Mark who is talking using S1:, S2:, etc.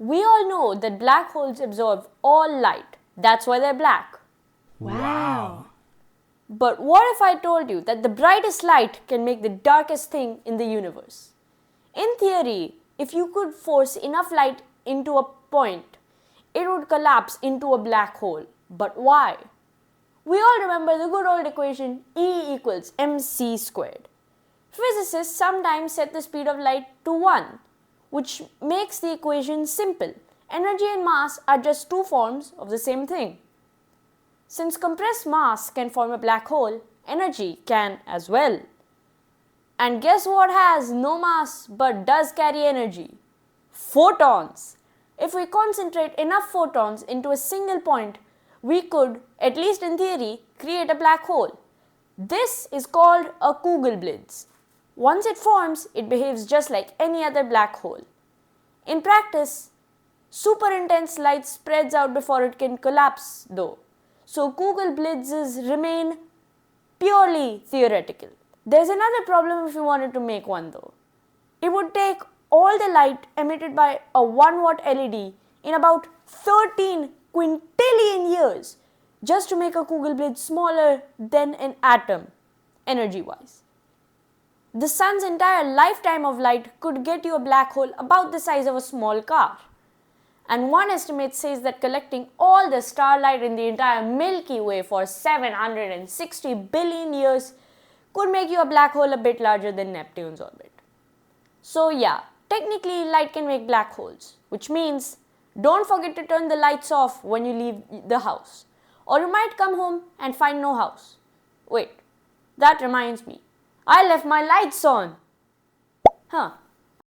S1: We all know that black holes absorb all light. That's why they're black.
S2: Wow.
S1: But what if I told you that the brightest light can make the darkest thing in the universe? In theory, if you could force enough light into a point, it would collapse into a black hole. But why? We all remember the good old equation E equals mc squared. Physicists sometimes set the speed of light to 1, which makes the equation simple. Energy and mass are just two forms of the same thing. Since compressed mass can form a black hole, energy can as well. And guess what has no mass but does carry energy? Photons. If we concentrate enough photons into a single point, we could, at least in theory, create a black hole. This is called a Kugelblitz. Once it forms, it behaves just like any other black hole. In practice, super intense light spreads out before it can collapse though. So Kugelblitzes remain purely theoretical. There's another problem if you wanted to make one though. It would take all the light emitted by a 1 watt LED in about 13 quintillion years just to make a Kugelblitz smaller than an atom, energy-wise. The sun's entire lifetime of light could get you a black hole about the size of a small car. And one estimate says that collecting all the starlight in the entire Milky Way for 760 billion years could make you a black hole a bit larger than Neptune's orbit. So yeah, technically light can make black holes, which means don't forget to turn the lights off when you leave the house. Or you might come home and find no house. Wait, that reminds me. I left my lights on.